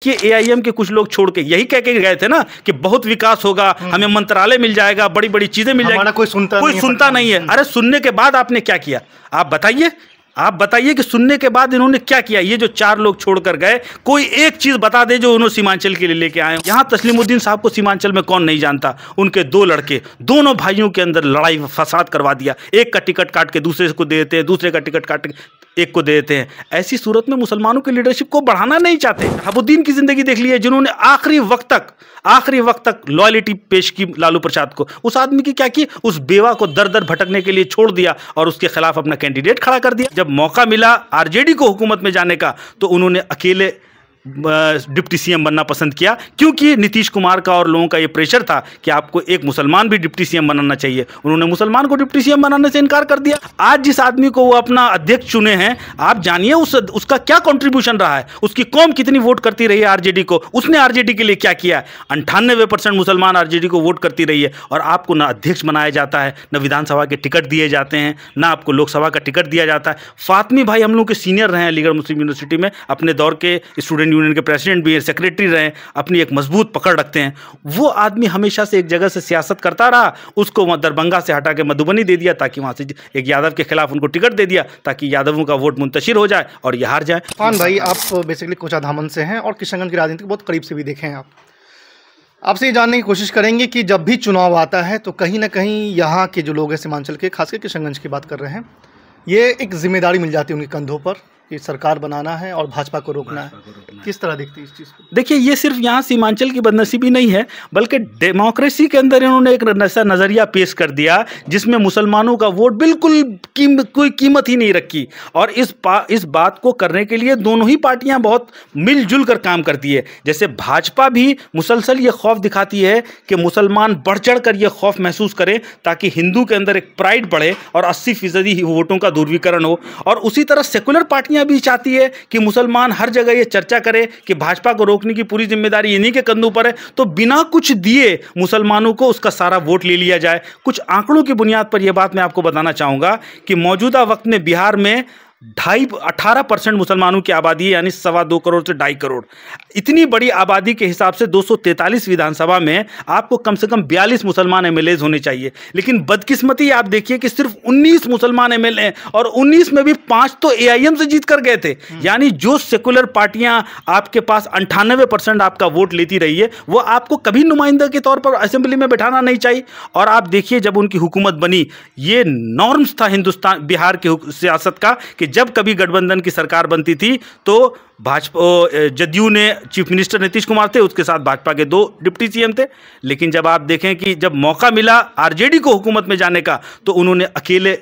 कि एआईएम के कुछ लोग छोड़ के यही कह के गए थे ना कि बहुत विकास होगा, हमें मंत्रालय मिल जाएगा, बड़ी बड़ी चीजें मिल जाएगी। कोई सुनता नहीं है। अरे सुनने के बाद आपने क्या किया? आप बताइए कि सुनने के बाद इन्होंने क्या किया? ये जो 4 लोग छोड़कर गए, कोई एक चीज बता दे जो उन्होंने सीमांचल के लिए लेके आए। यहाँ तस्लीमुद्दीन साहब को सीमांचल में कौन नहीं जानता? उनके 2 लड़के, दोनों भाइयों के अंदर लड़ाई फसाद करवा दिया। एक का टिकट काट के दूसरे को दे देते हैं, दूसरे का टिकट काट के एक को दे देते हैं। ऐसी सूरत में मुसलमानों की लीडरशिप को बढ़ाना नहीं चाहते। शहाबुद्दीन की जिंदगी देख ली है, जिन्होंने आखिरी वक्त तक लॉयल्टी पेश की लालू प्रसाद को। उस आदमी की क्या की? उस बेवा को दर दर भटकने के लिए छोड़ दिया और उसके खिलाफ अपना कैंडिडेट खड़ा कर दिया। जब मौका मिला आरजेडी को हुकूमत में जाने का, तो उन्होंने अकेले डिप्टी सीएम बनना पसंद किया, क्योंकि नीतीश कुमार का और लोगों का ये प्रेशर था कि आपको एक मुसलमान भी डिप्टी सीएम बनाना चाहिए। उन्होंने मुसलमान को डिप्टी सीएम बनाने से इनकार कर दिया। आज जिस आदमी को वो अपना अध्यक्ष चुने हैं, आप जानिए उसका क्या कंट्रीब्यूशन रहा है, उसकी कौम कितनी वोट करती रही है आरजेडी को, उसने आरजेडी के लिए क्या किया है। 98% मुसलमान आरजेडी को वोट करती रही है, और आपको ना अध्यक्ष बनाया जाता है, न विधानसभा के टिकट दिए जाते हैं, ना आपको लोकसभा का टिकट दिया जाता है। फातमी भाई हम लोग के सीनियर रहे हैं अलीगढ़ मुस्लिम यूनिवर्सिटी में, अपने दौर के स्टूडेंट यूनियन के प्रेसिडेंट भी हैं, सेक्रेटरी रहे, अपनी एक मजबूत पकड़ रखते हैं। वो आदमी हमेशा से एक जगह से सियासत करता रहा, उसको वहाँ दरभंगा से हटा के मधुबनी दे दिया, ताकि वहाँ से एक यादव के खिलाफ उनको टिकट दे दिया, ताकि यादवों का वोट मुंतशिर हो जाए और ये हार जाए। इरफान भाई, आप बेसिकली कोचाधामन से हैं और किशनगंज की राजनीति को बहुत करीब से भी देखे हैं। आपसे ये जानने की कोशिश करेंगे कि जब भी चुनाव आता है तो कहीं ना कहीं यहाँ के जो लोग हैं सीमांचल के, खासकर किशनगंज की बात कर रहे हैं, ये एक जिम्मेदारी मिल जाती है उनके कंधों पर कि सरकार बनाना है और भाजपा को रोकना है। किस तरह देखती है इस चीज़ को? देखिए, ये सिर्फ यहाँ सीमांचल की बदनसीबी नहीं है, बल्कि डेमोक्रेसी के अंदर इन्होंने एक ऐसा नज़रिया पेश कर दिया जिसमें मुसलमानों का वोट बिल्कुल कोई कीमत ही नहीं रखी। और इस बात को करने के लिए दोनों ही पार्टियां बहुत मिलजुल कर काम करती है। जैसे भाजपा भी मुसलसल ये खौफ दिखाती है कि मुसलमान बढ़ चढ़ कर ये खौफ महसूस करें, ताकि हिंदू के अंदर एक प्राइड बढ़े और 80% वोटों का ध्रुवीकरण हो। और उसी तरह सेकुलर पार्टियां भी चाहती है कि मुसलमान हर जगह ये चर्चा करे कि भाजपा को रोकने की पूरी जिम्मेदारी इन्हीं के कंधों पर है, तो बिना कुछ दिए मुसलमानों को उसका सारा वोट ले लिया जाए। कुछ आंकड़ों की बुनियाद पर यह बात मैं आपको बताना चाहूंगा कि मौजूदा वक्त में बिहार में 18% मुसलमानों की आबादी है, यानी 2.25 करोड़ से 2.5 करोड़। इतनी बड़ी आबादी के हिसाब से 243 विधानसभा में आपको कम से कम 42 मुसलमान एमएलएज होने चाहिए, लेकिन बदकिस्मती आप देखिए कि सिर्फ 19 मुसलमान एमएलए हैं, और 19 में भी 5 तो एआईएम से जीत कर गए थे। यानी जो सेकुलर पार्टियां आपके पास 98% आपका वोट लेती रही है, वो आपको कभी नुमाइंदा के तौर पर असेंबली में बैठाना नहीं चाहिए। और आप देखिए, जब उनकी हुकूमत बनी, ये नॉर्म्स था हिंदुस्तान बिहार की सियासत का कि जब कभी गठबंधन की सरकार बनती थी तो भाजपा जदयू ने चीफ मिनिस्टर नीतीश कुमार थे, उसके साथ भाजपा के 2 डिप्टी सीएम थे। लेकिन जब आप देखें कि जब मौका मिला आरजेडी को हुकूमत में जाने का, तो उन्होंने अकेले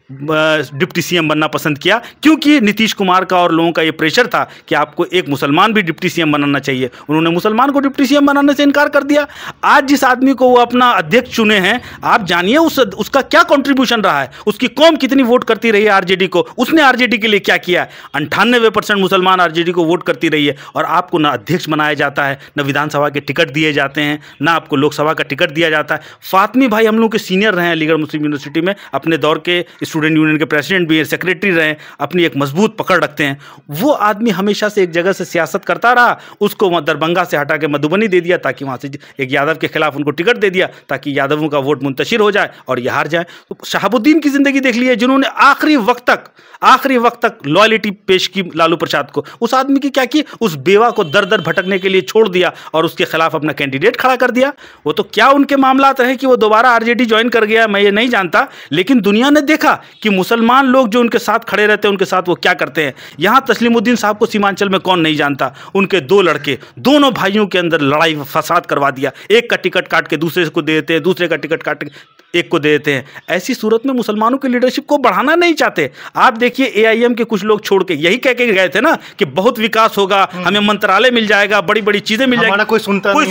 डिप्टी सीएम बनना पसंद किया, क्योंकि नीतीश कुमार का और लोगों का ये प्रेशर था कि आपको एक मुसलमान भी डिप्टी सीएम बनाना चाहिए। उन्होंने मुसलमान को डिप्टी सीएम बनाने से इनकार कर दिया। आज जिस आदमी को वो अपना अध्यक्ष चुने हैं, आप जानिए उसका क्या कंट्रीब्यूशन रहा है, उसकी कौम कितनी वोट करती रही है आरजेडी को, उसने आरजेडी के लिए क्या किया है। 98% मुसलमान आरजेडी को वोट करती रही है, और आपको ना अध्यक्ष बनाया जाता है, न विधानसभा के टिकट दिए जाते हैं, ना आपको लोकसभा का टिकट दिया जाता है। फातमी भाई हम लोग के सीनियर रहे हैं अलीगढ़ मुस्लिम यूनिवर्सिटी में, अपने दौर के स्टूडेंट यूनियन के प्रेसिडेंट भी हैं, सेक्रेटरी रहे, अपनी एक मजबूत पकड़ रखते हैं। वो आदमी हमेशा से एक जगह से सियासत करता रहा, उसको वहाँ दरभंगा से हटा के मधुबनी दे दिया, ताकि वहाँ से एक यादव के खिलाफ उनको टिकट दे दिया, ताकि यादवों का वोट मुंतशिर हो जाए और ये हार जाए। तो शहाबुद्दीन की जिंदगी देख ली है, जिन्होंने आखिरी वक्त तक लॉयल्टी पेश की लालू प्रसाद को। उस आदमी की क्या की? उस बेवा को दर दर भटकने के लिए छोड़ दिया और उसके खिलाफ अपना कैंडिडेट खड़ा कर दिया। वो तो क्या उनके मामलात रहे कि वो दोबारा आरजेडी ज्वाइन कर गया, मैं ये नहीं जानता, लेकिन दुनिया ने देखा कि मुसलमान लोग जो उनके साथ खड़े रहते हैं, उनके साथ वो क्या करते हैं। यहाँ तस्लीमुद्दीन साहब को सीमांचल में कौन नहीं जानता? उनके 2 लड़के, दोनों भाइयों के अंदर लड़ाई फसाद करवा दिया। एक का टिकट काट के दूसरे को दे देते हैं, दूसरे का टिकट काट के एक को दे देते हैं। ऐसी सूरत में मुसलमानों की लीडरशिप को बढ़ाना नहीं चाहते। आप देखिए, एआईएम के कुछ लोग छोड़ के यही कह के गए थे ना कि बहुत विकास होगा, हमें मंत्रालय मिल जाएगा, बड़ी बड़ी चीजें मिल जाएगी। कोई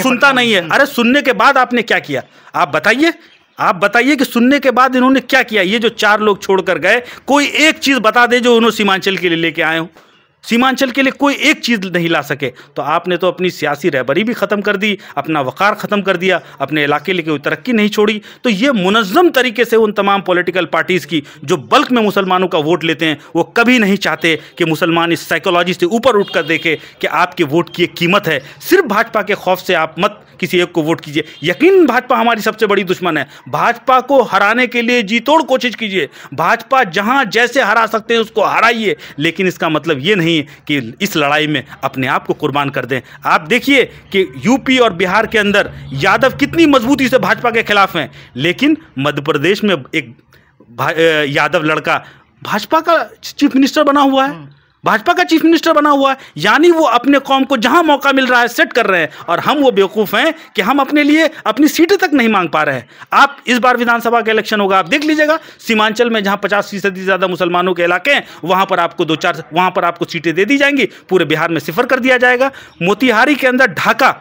सुनता नहीं है। अरे सुनने के बाद आपने क्या किया? आप बताइए कि सुनने के बाद इन्होंने क्या किया। ये जो 4 लोग छोड़कर गए, कोई एक चीज बता दे जो उन्होंने सीमांचल के लिए लेके आए हो। सीमांचल के लिए कोई एक चीज़ नहीं ला सके। तो आपने तो अपनी सियासी रहबरी भी ख़त्म कर दी, अपना वक़ार ख़त्म कर दिया, अपने इलाके के लिए कोई तरक्की नहीं छोड़ी। तो ये मुनज़्ज़म तरीके से उन तमाम पॉलिटिकल पार्टीज़ की जो बल्क में मुसलमानों का वोट लेते हैं, वो कभी नहीं चाहते कि मुसलमान इस साइकोलॉजी से ऊपर उठ कर देखे कि आपके वोट की एक कीमत है। सिर्फ भाजपा के खौफ से आप मत किसी एक को वोट कीजिए। यकीन भाजपा हमारी सबसे बड़ी दुश्मन है। भाजपा को हराने के लिए जी तोड़ कोशिश कीजिए, भाजपा जहां जैसे हरा सकते हैं उसको हराइए, लेकिन इसका मतलब ये नहीं कि इस लड़ाई में अपने आप को कुर्बान कर दें। आप देखिए कि यूपी और बिहार के अंदर यादव कितनी मजबूती से भाजपा के खिलाफ हैं, लेकिन मध्य प्रदेश में एक यादव लड़का भाजपा का चीफ मिनिस्टर बना हुआ है, भाजपा का चीफ मिनिस्टर बना हुआ है। यानी वो अपने कौम को जहां मौका मिल रहा है सेट कर रहे हैं, और हम वो बेवकूफ़ हैं कि हम अपने लिए अपनी सीटें तक नहीं मांग पा रहे हैं। आप इस बार विधानसभा का इलेक्शन होगा, आप देख लीजिएगा, सीमांचल में जहां 50% से ज़्यादा मुसलमानों के इलाके हैं, वहां पर आपको 2-4 वहां पर आपको सीटें दे दी जाएंगी, पूरे बिहार में सिफर कर दिया जाएगा। मोतिहारी के अंदर ढाका,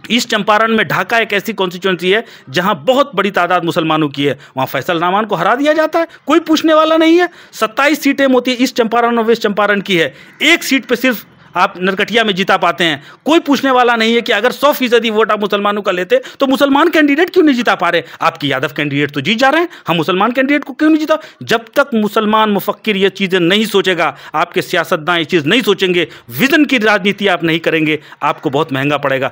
ईस्ट चंपारण में ढाका एक ऐसी कॉन्स्टिट्यूंसी है जहां बहुत बड़ी तादाद मुसलमानों की है, वहां फैसल नामान को हरा दिया जाता है, कोई पूछने वाला नहीं है। 27 सीटें ईस्ट चंपारण और वेस्ट चंपारण की है, एक सीट पे सिर्फ आप नरकटिया में जीता पाते हैं। कोई पूछने वाला नहीं है कि अगर 100% वोट आप मुसलमानों का लेते तो मुसलमान कैंडिडेट क्यों नहीं जीता पा रहे। आपके यादव कैंडिडेट तो जीत जा रहे हैं, हम मुसलमान कैंडिडेट को क्यों नहीं जीता। जब तक मुसलमान मुफक्किर ये चीज़ें नहीं सोचेगा, आपके सियासतदान ये चीज़ नहीं सोचेंगे, विजन की राजनीति आप नहीं करेंगे, आपको बहुत महंगा पड़ेगा।